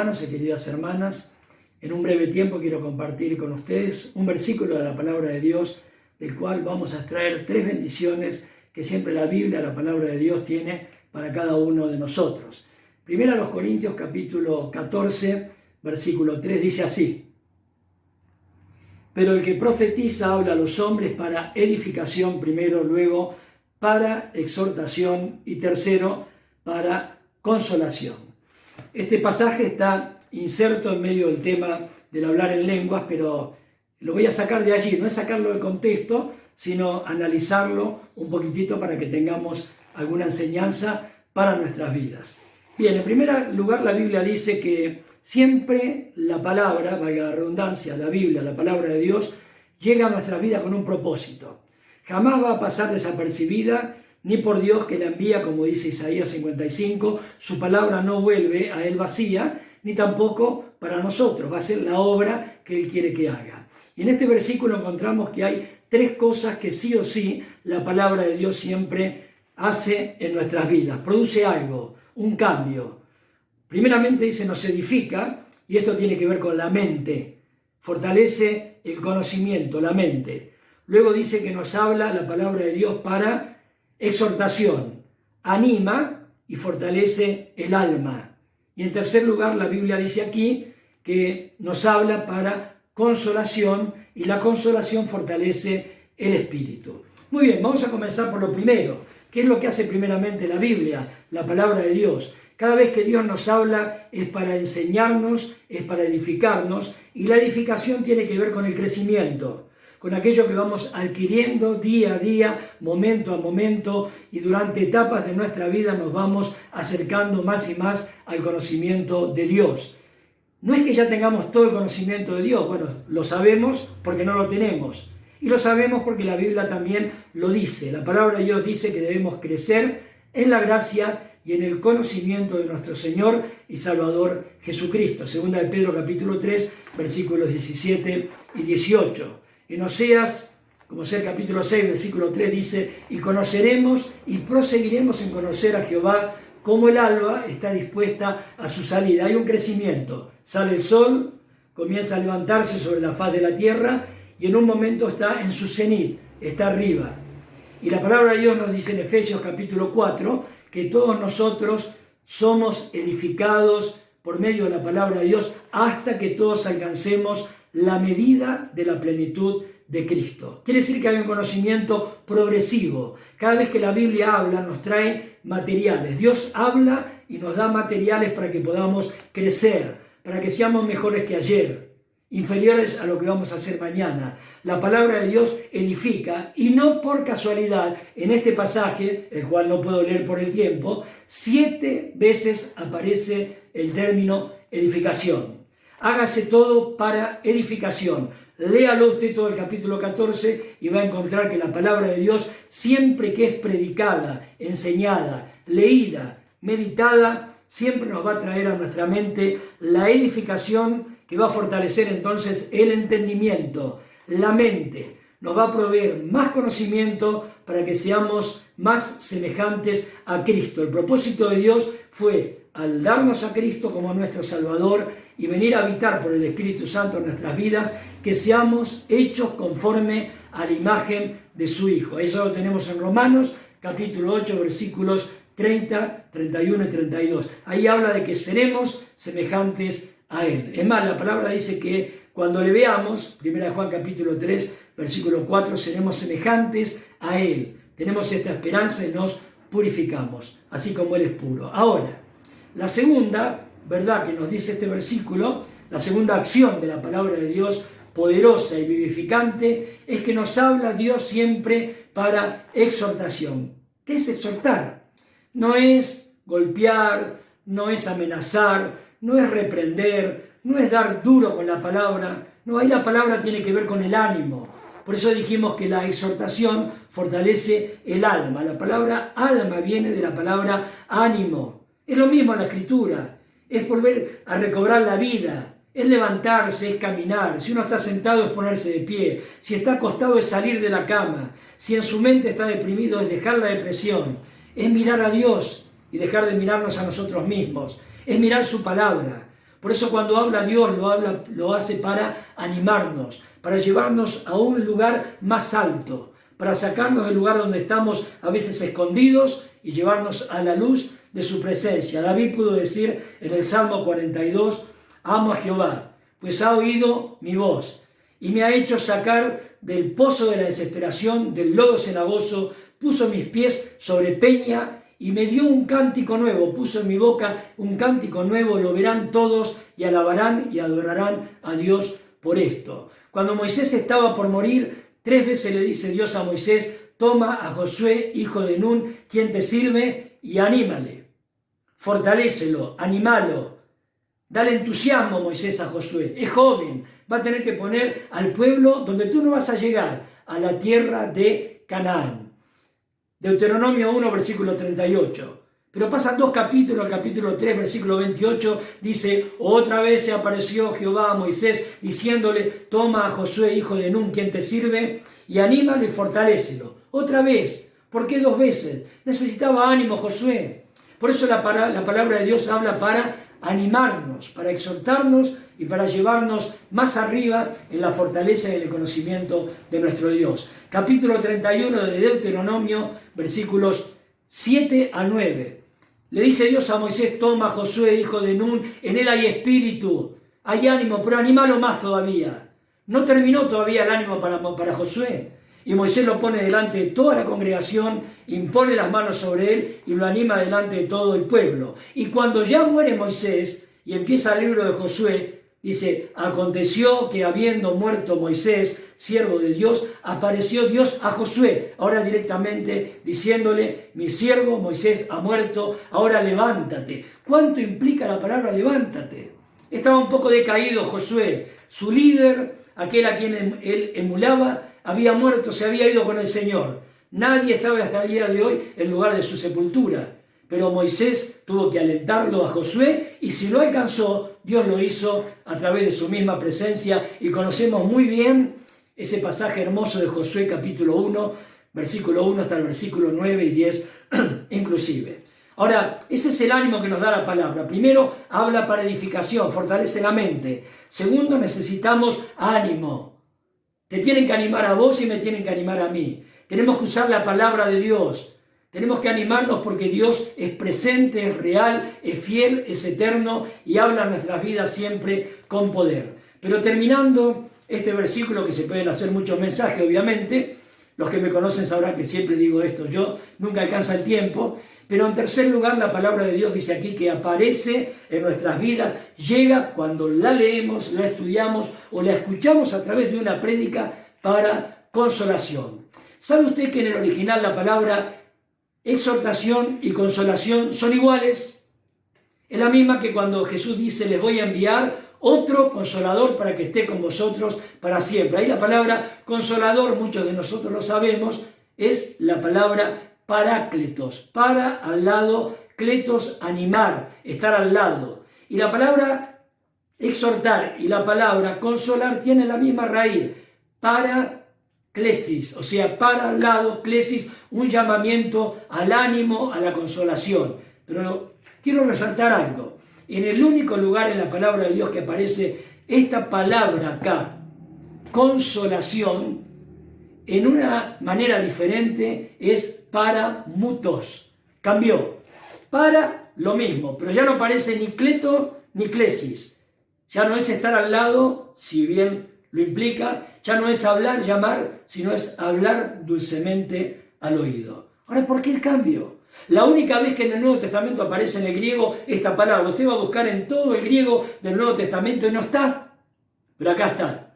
hermanos y queridas hermanas, en un breve tiempo quiero compartir con ustedes un versículo de la palabra de Dios, del cual vamos a extraer 3 bendiciones que siempre la Biblia, la palabra de Dios, tiene para cada uno de nosotros. Primero a los Corintios capítulo 14, versículo 3, dice así: pero el que profetiza habla a los hombres para edificación primero, luego para exhortación y tercero para consolación. Este pasaje está inserto en medio del tema del hablar en lenguas, pero lo voy a sacar de allí, no es sacarlo del contexto, sino analizarlo un poquitito para que tengamos alguna enseñanza para nuestras vidas. Bien, en primer lugar la Biblia dice que siempre la palabra, valga la redundancia, la Biblia, la palabra de Dios, llega a nuestras vidas con un propósito. Jamás va a pasar desapercibida, ni por Dios que la envía, como dice Isaías 55, su palabra no vuelve a él vacía, ni tampoco para nosotros, va a ser la obra que él quiere que haga. Y en este versículo encontramos que hay 3 cosas que sí o sí la palabra de Dios siempre hace en nuestras vidas, produce algo, un cambio. Primeramente dice nos edifica, y esto tiene que ver con la mente, fortalece el conocimiento, la mente. Luego dice que nos habla la palabra de Dios para exhortación, anima y fortalece el alma. Y en tercer lugar la Biblia dice aquí que nos habla para consolación, y la consolación fortalece el espíritu. Muy bien, vamos a comenzar por lo primero. ¿Qué es lo que hace primeramente la Biblia, la palabra de Dios? Cada vez que Dios nos habla es para enseñarnos, es para edificarnos, y la edificación tiene que ver con el crecimiento, con aquello que vamos adquiriendo día a día, momento a momento, y durante etapas de nuestra vida nos vamos acercando más y más al conocimiento de Dios. No es que ya tengamos todo el conocimiento de Dios, bueno, lo sabemos porque no lo tenemos. Y lo sabemos porque la Biblia también lo dice. La palabra de Dios dice que debemos crecer en la gracia y en el conocimiento de nuestro Señor y Salvador Jesucristo. Segunda de Pedro capítulo 3, versículos 17 y 18. En Oseas, como sea el capítulo 6, versículo 3, dice: y conoceremos y proseguiremos en conocer a Jehová, como el alba está dispuesta a su salida. Hay un crecimiento. Sale el sol, comienza a levantarse sobre la faz de la tierra, y en un momento está en su cenit, está arriba. Y la palabra de Dios nos dice en Efesios capítulo 4 que todos nosotros somos edificados por medio de la palabra de Dios hasta que todos alcancemos la medida de la plenitud de Cristo. Quiere decir que hay un conocimiento progresivo. Cada vez que la Biblia habla nos trae materiales. Dios habla y nos da materiales para que podamos crecer, para que seamos mejores que ayer, inferiores a lo que vamos a hacer mañana. La palabra de Dios edifica, y no por casualidad, en este pasaje, el cual no puedo leer por el tiempo, 7 veces aparece el término edificación. Hágase todo para edificación. Léalo usted todo el capítulo 14 y va a encontrar que la palabra de Dios, siempre que es predicada, enseñada, leída, meditada, siempre nos va a traer a nuestra mente la edificación que va a fortalecer entonces el entendimiento, la mente. Nos va a proveer más conocimiento para que seamos más semejantes a Cristo. El propósito de Dios fue, al darnos a Cristo como nuestro Salvador y venir a habitar por el Espíritu Santo en nuestras vidas, que seamos hechos conforme a la imagen de su Hijo. Eso lo tenemos en Romanos capítulo 8, versículos 30, 31 y 32. Ahí habla de que seremos semejantes a Él. Es más, la palabra dice que cuando le veamos, 1 Juan capítulo 3, versículo 4, seremos semejantes a Él. Tenemos esta esperanza y nos purificamos, así como Él es puro. Ahora, la segunda verdad que nos dice este versículo, la segunda acción de la palabra de Dios, poderosa y vivificante, es que nos habla Dios siempre para exhortación. ¿Qué es exhortar? No es golpear, no es amenazar, no es reprender, no es dar duro con la palabra. No, ahí la palabra tiene que ver con el ánimo. Por eso dijimos que la exhortación fortalece el alma. La palabra alma viene de la palabra ánimo. Es lo mismo en la Escritura. Es volver a recobrar la vida. Es levantarse, es caminar. Si uno está sentado es ponerse de pie. Si está acostado es salir de la cama. Si en su mente está deprimido es dejar la depresión. Es mirar a Dios y dejar de mirarnos a nosotros mismos. Es mirar su palabra. Por eso cuando habla Dios, lo hace para animarnos, para llevarnos a un lugar más alto, para sacarnos del lugar donde estamos a veces escondidos y llevarnos a la luz de su presencia. David pudo decir en el Salmo 42, amo a Jehová, pues ha oído mi voz y me ha hecho sacar del pozo de la desesperación, del lodo cenagoso, puso mis pies sobre peña y me dio un cántico nuevo, puso en mi boca un cántico nuevo, lo verán todos y alabarán y adorarán a Dios por esto. Cuando Moisés estaba por morir, 3 veces le dice Dios a Moisés, toma a Josué, hijo de Nun, quien te sirve, y anímale, fortalécelo, animalo, dale entusiasmo, Moisés, a Josué, es joven, va a tener que poner al pueblo donde tú no vas a llegar, a la tierra de Canaán. Deuteronomio 1, versículo 38. Pero pasan 2 capítulos, el capítulo 3, versículo 28, dice, otra vez se apareció Jehová a Moisés, diciéndole, toma a Josué, hijo de Nun, quien te sirve, y anímalo y fortalécelo. Otra vez. ¿Por qué 2 veces? Necesitaba ánimo Josué. Por eso la palabra de Dios habla para animarnos, para exhortarnos y para llevarnos más arriba en la fortaleza y el conocimiento de nuestro Dios. Capítulo 31 de Deuteronomio, versículos 7 a 9. Le dice Dios a Moisés, toma a Josué, hijo de Nun, en él hay espíritu, hay ánimo, pero anímalo más todavía. No terminó todavía el ánimo para Josué. Y Moisés lo pone delante de toda la congregación, impone las manos sobre él y lo anima delante de todo el pueblo. Y cuando ya muere Moisés y empieza el libro de Josué, dice, aconteció que habiendo muerto Moisés, siervo de Dios, apareció Dios a Josué, ahora directamente diciéndole, mi siervo Moisés ha muerto, ahora levántate. ¿Cuánto implica la palabra levántate? Estaba un poco decaído Josué, su líder, aquel a quien él emulaba, había muerto, se había ido con el Señor. Nadie sabe hasta el día de hoy el lugar de su sepultura. Pero Moisés tuvo que alentarlo a Josué y si lo alcanzó, Dios lo hizo a través de su misma presencia. Y conocemos muy bien ese pasaje hermoso de Josué capítulo 1, versículo 1 hasta el versículo 9 y 10 inclusive. Ahora, ese es el ánimo que nos da la palabra. Primero, habla para edificación, fortalece la mente. Segundo, necesitamos ánimo. Te tienen que animar a vos y me tienen que animar a mí. Tenemos que usar la palabra de Dios. Tenemos que animarnos porque Dios es presente, es real, es fiel, es eterno y habla en nuestras vidas siempre con poder. Pero terminando este versículo, que se pueden hacer muchos mensajes, obviamente, los que me conocen sabrán que siempre digo esto, yo nunca alcanza el tiempo, pero en tercer lugar la palabra de Dios dice aquí que aparece en nuestras vidas, llega cuando la leemos, la estudiamos o la escuchamos a través de una prédica para consolación. ¿Sabe usted que en el original la palabra exhortación y consolación son iguales? Es la misma que cuando Jesús dice, les voy a enviar otro consolador para que esté con vosotros para siempre. Ahí la palabra consolador, muchos de nosotros lo sabemos, es la palabra parácletos, para al lado, cletos, animar, estar al lado. Y la palabra exhortar y la palabra consolar tienen la misma raíz, paraclesis, o sea, para al lado, clesis, un llamamiento al ánimo, a la consolación. Pero quiero resaltar algo. En el único lugar en la palabra de Dios que aparece esta palabra acá, consolación, en una manera diferente, es para mutos. Cambió. Para lo mismo, pero ya no aparece ni cleto ni clesis. Ya no es estar al lado, si bien lo implica, ya no es hablar, llamar, sino es hablar dulcemente al oído. Ahora, ¿por qué el cambio? La única vez que en el Nuevo Testamento aparece en el griego esta palabra, usted va a buscar en todo el griego del Nuevo Testamento y no está, pero acá está.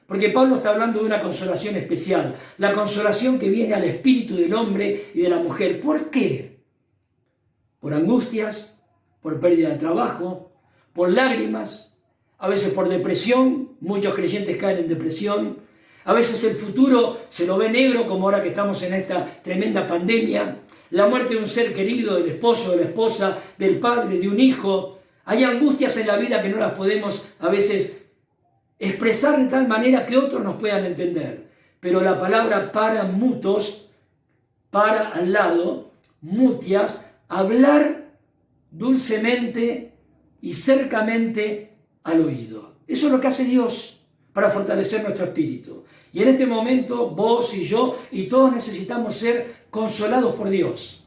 Porque Pablo está hablando de una consolación especial, la consolación que viene al espíritu del hombre y de la mujer. ¿Por qué? Por angustias, por pérdida de trabajo, por lágrimas, a veces por depresión, muchos creyentes caen en depresión, a veces el futuro se lo ve negro, como ahora que estamos en esta tremenda pandemia, la muerte de un ser querido, del esposo, de la esposa, del padre, de un hijo. Hay angustias en la vida que no las podemos a veces expresar de tal manera que otros nos puedan entender. Pero la palabra para mutos, para al lado, mutias, hablar dulcemente y cercamente al oído. Eso es lo que hace Dios para fortalecer nuestro espíritu. Y en este momento vos y yo y todos necesitamos ser consolados por Dios.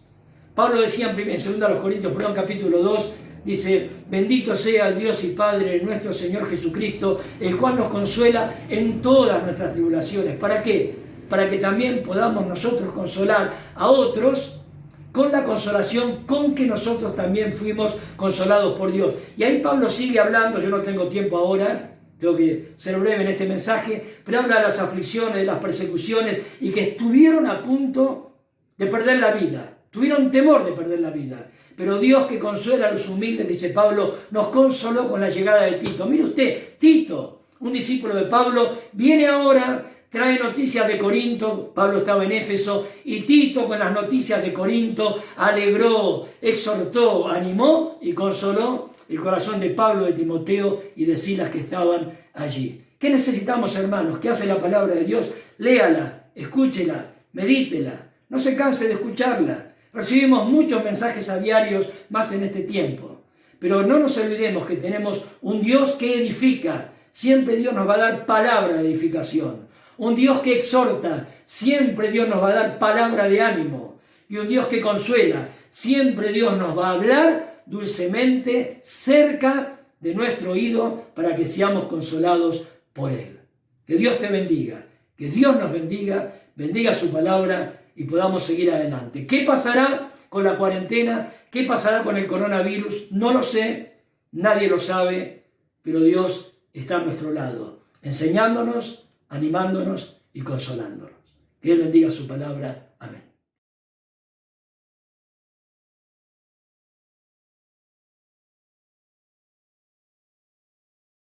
Pablo decía en 2 Corintios, capítulo 2, dice: bendito sea el Dios y Padre de nuestro Señor Jesucristo, el cual nos consuela en todas nuestras tribulaciones. ¿Para qué? Para que también podamos nosotros consolar a otros con la consolación con que nosotros también fuimos consolados por Dios. Y ahí Pablo sigue hablando, yo no tengo tiempo ahora, tengo que ser breve en este mensaje, pero habla de las aflicciones, de las persecuciones, y que estuvieron a punto de perder la vida, tuvieron temor de perder la vida. Pero Dios, que consuela a los humildes, dice Pablo, nos consoló con la llegada de Tito. Mire usted, Tito, un discípulo de Pablo, viene ahora, trae noticias de Corinto. Pablo estaba en Éfeso, y Tito, con las noticias de Corinto, alegró, exhortó, animó y consoló el corazón de Pablo, de Timoteo y de Silas, que estaban allí. ¿Qué necesitamos, hermanos? ¿Qué hace la palabra de Dios? Léala, escúchela, medítela, no se canse de escucharla. Recibimos muchos mensajes a diarios, más en este tiempo. Pero no nos olvidemos que tenemos un Dios que edifica. Siempre Dios nos va a dar palabra de edificación. Un Dios que exhorta. Siempre Dios nos va a dar palabra de ánimo. Y un Dios que consuela. Siempre Dios nos va a hablar dulcemente cerca de nuestro oído para que seamos consolados por Él. Que Dios te bendiga. Que Dios nos bendiga. Bendiga su palabra y podamos seguir adelante. ¿Qué pasará con la cuarentena? ¿Qué pasará con el coronavirus? No lo sé, nadie lo sabe, pero Dios está a nuestro lado, enseñándonos, animándonos y consolándonos. Que Él bendiga su palabra. Amén.